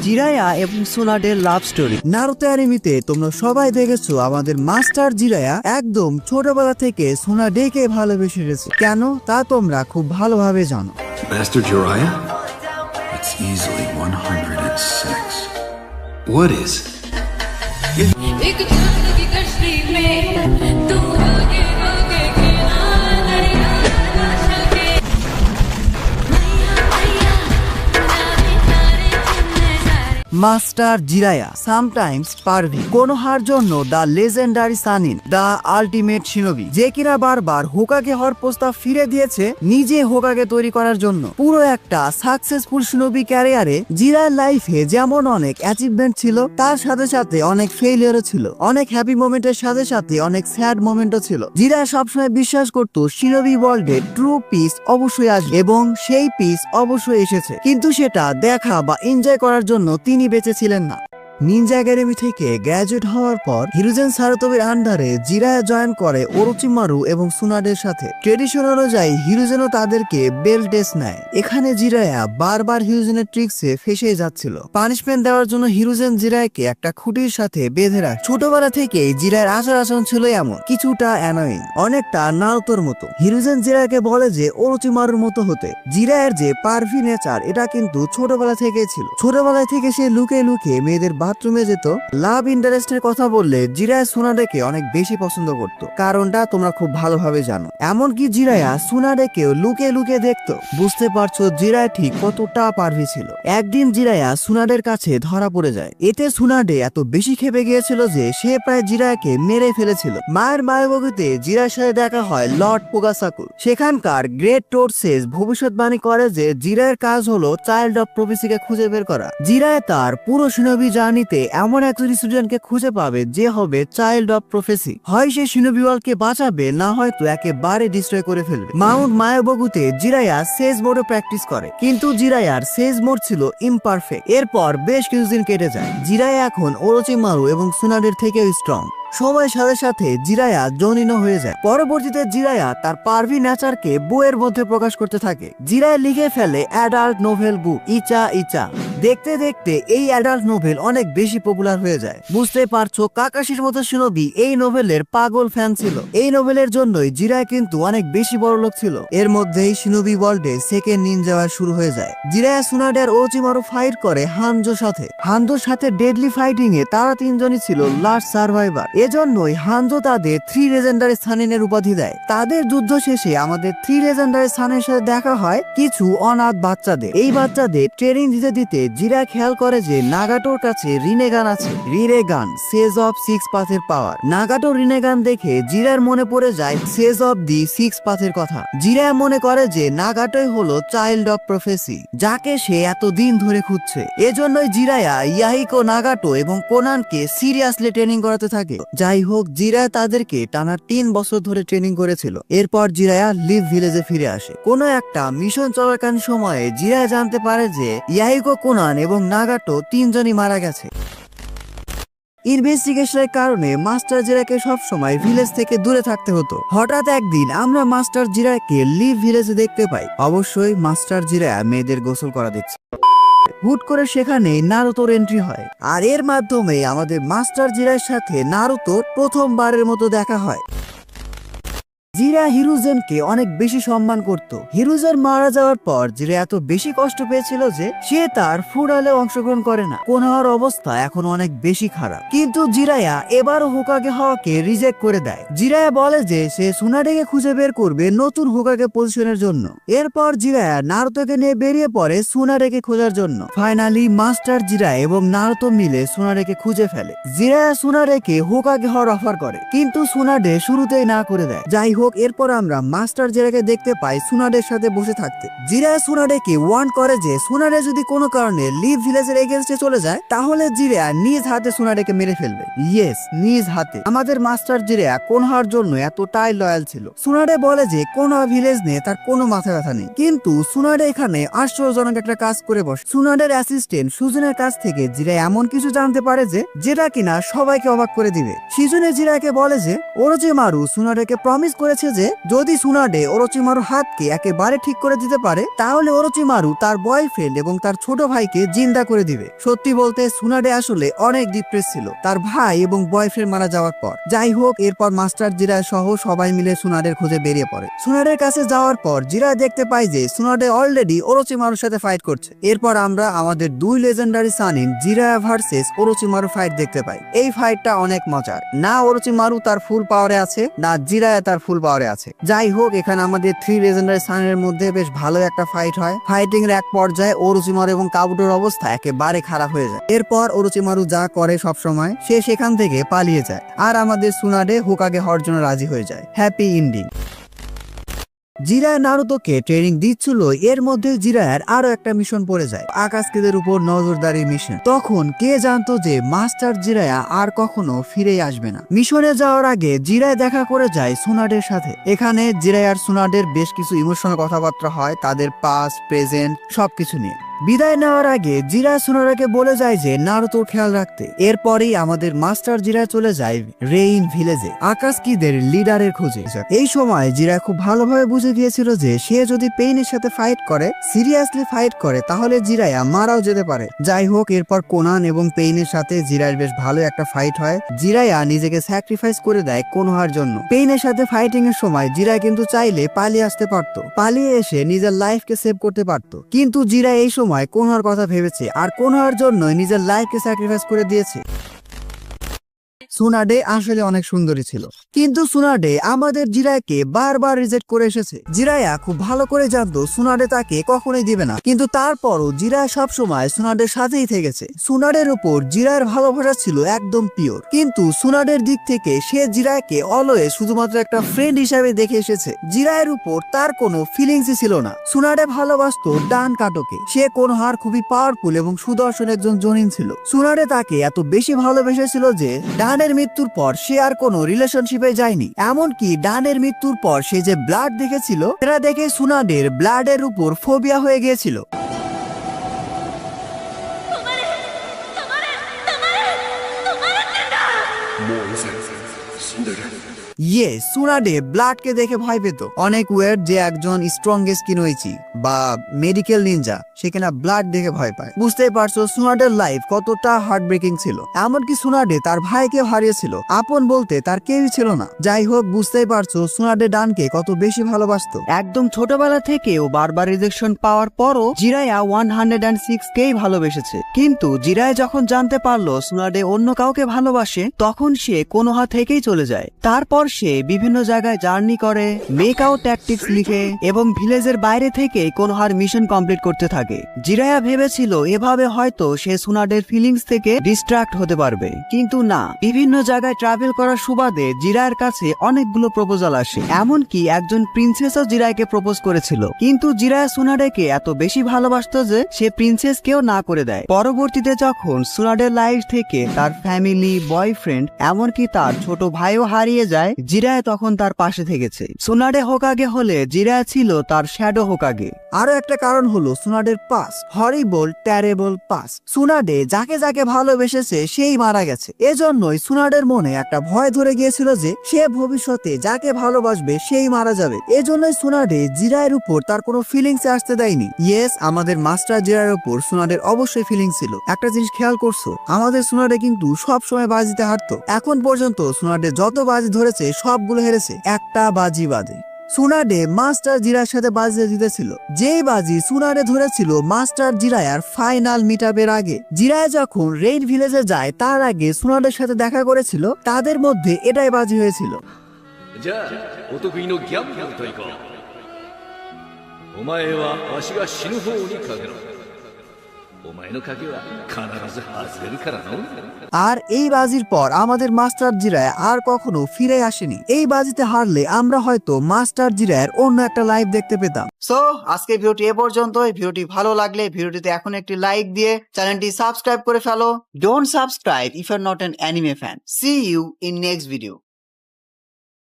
জিরায়া এবং সোনাডের love story. Naruto অ্যানিমেতে তোমরা সবাই দেখেছো আমাদের মাস্টার জিরায়া একদম ছোটবেলা থেকে সোনাডেকে ভালোবেসে গেছে। কেন তা তোমরা খুব ভালোভাবে জানো। Master Jiraiya? It's easily 106. What is it? Master Jiraiya sometimes pervy কোনোহার জন্য the legendary Sannin, the ultimate shinobi, যে কিনা বারবার হোকাগে হওয়ার প্রস্তাব ফিরে দিয়েছে নিজে হোকাগে তৈরি করার জন্য। পুরো একটা সাকসেসফুল শিনোবি ক্যারিয়ারে জিরার লাইফে যেমন অনেক অ্যাচিভমেন্ট ছিল, তার সাথে সাথে অনেক ফেইলিয়ারও ছিল। অনেক হ্যাপি মোমেন্টের সাথে সাথে অনেক স্যাড মোমেন্টও ছিল। জিরা সবসময় বিশ্বাস করত শিনোবি ওয়ার্ল্ডে ট্রু পিস অবশ্যই আসবে এবং সেই পিস অবশ্যই এসেছে, কিন্তু সেটা দেখা বা এনজয় করার জন্য তিনি বেঁচে ছিলেন না। নিনজা একাডেমি থেকে গ্র্যাজুয়েট হওয়ার পর হিরোজেন সারোতোবির আন্ডারে জিরায়া জয়েন করে ওরোচিমারু এবং সুনাডের সাথে। ট্রেডিশন অনুযায়ী হিরোজেনও তাদেরকে বেল্ট টেস্ট নেয়। এখানে জিরায়া বারবার হিরোজেনের ট্রিক্সে ফেসে যাচ্ছিল। পানিশমেন্ট দেওয়ার জন্য হিরোজেন জিরায়াকে একটা খুঁটির সাথে বেঁধে রাখে। ছোটবেলা থেকেই জিরায়ের আচার আচরণ ছিল এমন, কিছুটা অ্যানোয়িং, অনেকটা নারুতোর মতো। হিরোজেন জিরায়াকে বলে যে ওরোচিমারুর মতো হতে। জিরায়ের যে পারভি নেচার, এটা কিন্তু ছোটবেলা থেকেই ছিল। ছোটবেলা থেকে সে লুকিয়ে লুকিয়ে মেয়েদের বাথরুমে যেত। লাভ ইন্টারেস্টের কথা বললে জিরায়া সুনাডেকে অনেক বেশি পছন্দ করত, কারণটা তোমরা খুব ভালোভাবে জানো। এমনকি জিরায়া সুনাডেকেও লুকিয়ে লুকিয়ে দেখতো। বুঝতে পারছো জিরায়া ঠিক কতটা পারভি ছিল। একদিন জিরায়া সুনাডের কাছে ধরা পড়ে যায়। এতে সুনাডে এত বেশি খেপে গিয়েছিল যে সে প্রায় জিরায়াকে মেরে ফেলেছিল। মায়ের মায়াবগীতে জিরার সাথে দেখা হয় লর্ড পোগাসাকুর। সেখানকার গ্রেট টোরসেস ভবিষ্যৎবাণী করে যে জিরায়ের কাজ হলো চাইল্ড অফ প্রফেসিকে খুঁজে বের করা। জিরায় তার পুরো শিনোবি জার্নিতে এমন একজন স্টুডেন্টকে খুঁজে পাবে যে হবে চাইল্ড অফ প্রফেসি। হয় সে শিনোবি ওয়ার্ল্ডকে বাঁচাবে, না হয়তো একেবারে ডিস্ট্রয় করে ফেলবে। মাউন্ট মায়াবগুতে জিরায়া সেজ মোডে প্র্যাকটিস করে, কিন্তু জিরায়ার সেজ মোড ছিল ইমপারফেক্ট। এরপর বেশ কিছুদিন কেটে যায়। জিরায়া এখন ওরোচিমারু এবং সুনাডের থেকেও স্ট্রং। সময়ের সাথে সাথে জিরায়া জনিনো হয়ে যায়। পরবর্তীতে জিরায়া তার পারভি নেচারকে বইয়ের মধ্যে প্রকাশ করতে থাকে। জিরায়া লিখে ফেলে অ্যাডাল্ট নোভেল বুক ইচা ইচা। দেখতে দেখতে এই অ্যাডাল্ট নোভেল অনেক বেশি পপুলার হয়ে যায়। বুঝতে পারছো কাকাশির মতো শিনোবি এই নোভেলের পাগল ফ্যান ছিল। এই নোভেলের জন্যই জিরায়া কিন্তু অনেক বেশি বড় লোক ছিল। এর মধ্যেই শিনোবি ওয়ার্ল্ডে সেকেন্ড নিনজা ওয়ার শুরু হয়ে যায়। জিরায়া সুনাডে আর ওরোচিমারু ফাইট করে হানজোর সাথে। হানজোর সাথে ডেডলি ফাইটিং এ তারা তিনজনই ছিল লাস্ট সার্ভাইভার। এজন্যই হানজো তাদের 3 লেজেন্ডারি সানিনের উপাধি দেয়। তাদের যুদ্ধ শেষে আমাদের 3 লেজেন্ডারি সানের সাথে দেখা হয় কিছু অনাথ বাচ্চাদের। এই বাচ্চাদের ট্রেনিং দিতে দিতে জিরা খেয়াল করে যে নাগাটোর কাছে রিনেগান আছে। রিনেগান সেজ অফ 6 পাথের পাওয়ার। নাগাটোর রিনেগান দেখে জিরার মনে পড়ে যায় সেজ অফ দি 6 পাথের কথা। জিরা মনে করে যে নাগাটোই হলো চাইল্ড অফ প্রফেসি, যাকে সে এতদিন ধরে খুঁজছে। এজন্যই জিরায়া ইয়াহিকো, নাগাটো এবং কোনানকে সিরিয়াসলি ট্রেনিং করাতে থাকে। যাই হোক, জিরায়া তাদেরকে টানা 3 বছর ধরে ট্রেনিং করেছিল। এরপর জিরায়া লিভ ভিলেজে ফিরে আসে। কোনো একটা মিশন চলাকালীন সময়ে জিরায়া জানতে পারে যে ইয়াহিকো, কোনান এবং নাগাটো তিনজনই মারা গেছে। ইনভেস্টিগেশনের কারণে মাস্টার জিরাকে সবসময় ভিলেজ থেকে দূরে থাকতে হতো। হঠাৎ একদিন আমরা মাস্টার জিরাকে লিভ ভিলেজে দেখতে পাই। অবশ্যই মাস্টার জিরা মেয়েদের গোসল করা দেখছে। হুট করে সেখানে নারুতোর এন্ট্রি হয়, আর এর মাধ্যমে আমাদের মাস্টার জিরার সাথে নারুতোর প্রথমবারের মতো দেখা হয়। জিরা হিরোজেনকে অনেক বেশি সম্মান করত। হিরোজেন মারা যাওয়ার পর জিরা এত বেশি কষ্ট পেয়েছিল যে সে তার ফুরালে অংশগ্রহণ করে না। কোনোহার অবস্থা এখন অনেক বেশি খারাপ, কিন্তু জিরায়া এবারও হোকাগে হওয়াকে রিজেক্ট করে দেয়। জিরায়া বলে যে সে সুনাডেকে খুঁজে বের করবে নতুন হোকাগে পজিশনের জন্য। এরপর জিরায়া নারুতোকে নিয়ে বেরিয়ে পড়ে সুনাডেকে খোঁজার জন্য। ফাইনালি মাস্টার জিরা এবং নারুতো মিলে সুনাডেকে খুঁজে ফেলে। জিরায়া সুনাডেকে হোকাগে হওয়ার অফার করে, কিন্তু সুনাডে শুরুতেই না করে দেয়। যাই হোক, এরপর আমরা মাস্টার জিরাকে দেখতে পাই সুনাডের সাথে বসে থাকতে। জিরা সুনাডেকে ওয়ার্ন করে যে সুনাডে যদি কোনো কারণে লিভ ভিলেজের এগেইনস্টে চলে যায় তাহলে জিরা নিজ হাতে সুনাডেকে মেরে ফেলবে। ইয়েস, নিজ হাতে। আমাদের মাস্টার জিরা কোনহার জন্য এতটাই লয়াল ছিল। সুনাডে বলে যে কোনহা ভিলেজ নিয়ে তার কোনো মাথা ব্যথা নেই, কিন্তু সুনাডে এখানে আশ্চর্যজনক একটা কাজ করে বসে। সুনাডের অ্যাসিস্ট্যান্ট সুজনের কাছ থেকে জিরা এমন কিছু জানতে পারে যে যেটা কিনা সবাইকে অবাক করে দিবে। সুজনে জিরাকে বলে যে ওরোচিমারু সুনাডেকে প্রমিস করে করেছে যে যদি সুনাডে ওরোচিমারুর হাতকে একেবারে ঠিক করে দিতে পারে তাহলে ওরোচিমারু তার বয়ফ্রেন্ড এবং তার ছোট ভাইকে জিন্দা করে দিবে। সত্যি বলতে সুনাডে আসলে অনেক ডিপ্রেস ছিল তার ভাই এবং বয়ফ্রেন্ড মারা যাওয়ার পর। যাই হোক, এরপর মাস্টার জিরায় সহ সবাই মিলে সুনাডের খোঁজে বেরিয়ে পড়ে। সুনাডের কাছে যাওয়ার পর জিরা দেখতে পায় যে সুনাডে অলরেডি ওরোচিমারুর সাথে ফাইট করছে। এরপর আমরা আমাদের দুই লেজেন্ডারি সানিন জিরায়া ভার্সেস ওরোচিমারু ফাইট দেখতে পাই। এই ফাইটটা অনেক মজার। না ওরোচিমারু তার ফুল পাওয়ারে আছে, না জিরায়া তার ফুল পাওয়ারে আছে। যাই হোক, এখানে আমাদের 3 লেজেন্ডারি সানিনের মধ্যে বেশ ভালো একটা ফাইট হয়। ফাইটিং এর এক পর্যায়ে ওরোচিমারু এবং কাবুটোর অবস্থা একেবারে খারাপ হয়ে যায়। এরপর ওরোচিমারু যা করে সবসময়, সে সেখান থেকে পালিয়ে যায় আর আমাদের সুনাডে হোকাগে হওয়ার জন্য রাজি হয়ে যায়। Happy ending. জিরায়া নারুতোকে ট্রেনিং দিচ্ছিল, এর মধ্যে জিরায়ার আরো একটা মিশন পড়ে যায়, আকাশকিদের উপর নজরদারি মিশন। তখন কে জানতো যে মাস্টার জিরায়া আর কখনো ফিরে আসবে না। মিশনে যাওয়ার আগে জিরায়া দেখা করে যায় সুনাডের সাথে। এখানে জিরায়ার সুনাডের বেশ কিছু ইমোশনাল কথাবার্তা হয় তাদের পাস্ট প্রেজেন্ট সবকিছু নিয়ে। বিদায় নেওয়ার আগে জিরা সুনাডাকে বলে যায় যে নারুতোর খেয়াল রাখতে। এরপরেই আমাদের মাস্টার জিরা চলে যায় রেইন ভিলেজে আকাশকিদের লিডারের খোঁজে। এই সময় জিরা খুব ভালোভাবে বুঝে গিয়েছিল যে সে যদি পেইনের সাথে ফাইট করে, সিরিয়াসলি ফাইট করে, তাহলে জিরায়া মারাও যেতে পারে। যাই হোক, এরপর কোনান এবং পেইনের সাথে জিরার বেশ ভালো একটা ফাইট হয়। জিরায়া নিজেকে স্যাক্রিফাইস করে দেয় কোনোহার জন্য। পেইনের সাথে ফাইটিং এর সময় জিরা কিন্তু চাইলে পালিয়ে আসতে পারত, পালিয়ে এসে নিজের লাইফকে সেভ করতে পারত, কিন্তু জিরা এই সময় কোনোহার কথা ভেবেছে আর কোনোহার জন্য নিজের লাইফকে স্যাক্রিফাইস করে দিয়েছে। সুনাডে আসলে অনেক সুন্দরী ছিল, কিন্তু সুনাডে আমাদের জিরায়াকে বারবার রিজেক্ট করে এসেছে। জিরায়া খুব ভালো করে জানতো সুনাডে তাকে কখনোই দিবে না, কিন্তু তারপরও জিরায়া সবসময় সুনাডের সাথেই থেকেছে। সুনাডের উপর জিরায়ের ভালোবাসা ছিল একদম পিওর, কিন্তু সুনাডের দিক থেকে সে জিরায়াকে অলওয়েজ শুধুমাত্র একটা ফ্রেন্ড হিসাবে দেখে এসেছে। জিরায়ের উপর তার কোনো ফিলিংসই ছিল না। সুনাডে ভালোবাসতো ডান কাটোকে। সে কোনোহার খুবই পাওয়ারফুল এবং সুদর্শন একজন জনিন ছিল। সুনাডে তাকে এত বেশি ভালোবেসেছিল যে ডানের মৃত্যুর পর সে আর কোনো রিলেশনশিপে যায়নি। এমনকি ডানের মৃত্যুর পর সে যে ব্লাড দেখেছিল, সেটা দেখে সুনাডের ব্লাডের উপর ফোবিয়া হয়ে গিয়েছিল। সুনাডে ব্লাডকে দেখে ভয় পেত। অনেক ওয়েট যে একজন স্ট্রংগেস্ট কিনোইচি বা মেডিকেল নিনজা সে কিনা ব্লাড দেখে ভয় পায়। বুঝতেই পারছো সুনাডের লাইফ কতটা হার্ট ব্রেকিং ছিল। এমনকি সুনাডে তার ভাইকে হারিয়েছিল, আপন বলতে তার কেউই ছিল না। যাই হোক, বুঝতেই পারছো সুনাডে ডানকে কত বেশি ভালোবাসতো। একদম ছোটবেলা থেকেও বারবার রিজেকশন পাওয়ার পরও জিরায়া 106কেই ভালোবেসেছে। কিন্তু জিরায়া যখন জানতে পারলো সুনাডে অন্য কাউকে ভালোবাসে, তখন সে কোনোহা থেকেই চলে যায়। তারপর সে বিভিন্ন জায়গায় জার্নি করে, মেকআউট ট্যাকটিক্স লিখে এবং ভিলেজের বাইরে থেকে কোনোহার মিশন কমপ্লিট করতে থাকে। জিরায়া ভেবেছিল এভাবে হয়তো সে সুনাডের ফিলিংস থেকে ডিস্ট্রাক্ট হতে পারবে, কিন্তু না। বিভিন্ন জায়গায় ট্রাভেল করার সুবাদে জিরায়ের কাছে অনেকগুলো প্রপোজাল আসে। এমনকি একজন প্রিন্সেসও জিরায়কে প্রপোজ করেছিল, কিন্তু জিরায়া সুনাডেকে এত বেশি ভালোবাসতো যে সে প্রিন্সেসকেও না করে দেয়। পরবর্তীতে যখন সুনাডের লাইফ থেকে তার ফ্যামিলি, বয়ফ্রেন্ড, এমনকি তার ছোট ভাইও হারিয়ে যায়, জিরায়া তখন তার পাশে থেকেছে। সুনাডে হোকাগে হলে জিরায়া ছিল তার শ্যাডো হোকাগে। আরো একটা কারণ হলো সুনাডের পাস, হরিবল ট্যারেবল পাস। সুনাডে যাকে যাকে ভালোবেসেছে সেই মারা গেছে। এজন্যই সুনাডের মনে একটা ভয় ধরে গিয়েছিল যে সে ভবিষ্যতে যাকে ভালোবাসবে সেই মারা যাবে। এজন্যই সুনাডে জিরায়ের উপর তার কোনো ফিলিংস আসতে দেয়নি। ইয়েস, আমাদের মাস্টার জিরায়ের উপর সুনাডের অবশ্যই ফিলিংস ছিল। একটা জিনিস খেয়াল করছো, আমাদের সুনাডে কিন্তু সব সময় বাজিতে হারতো। এখন পর্যন্ত সুনাডে যত বাজি ধরেছে সবগুলো হেরেছে, একটা বাজি বাদে। সুনাডে মাস্টার জিরার সাথে বাজি জিতেছিল। যেই বাজি সুনাডে ধরেছিল মাস্টার জিরায়ার ফাইনাল মিটআপের আগে। জিরায়া যখন রেইন ভিলেজে যায় তার আগে সুনাডের সাথে দেখা করেছিল, তাদের মধ্যে এটাই বাজি হয়েছিল। আর এই বাজির পর আমাদের মাস্টার জিরায়া আর কখনো ফিরে আসেনি। এই বাজিতে হারলে আমরা হয়তো মাস্টার জিরায়ের অন্য একটা লাইভ দেখতে পেতাম। সো আজকে ভিডিওটি এ পর্যন্ত। ভিডিওটি ভালো লাগলে ভিডিওটিতে এখন একটি লাইক দিয়ে চ্যানেলটি সাবস্ক্রাইব করে ফেলো। Don't subscribe if you are not an anime fan. See you in next video.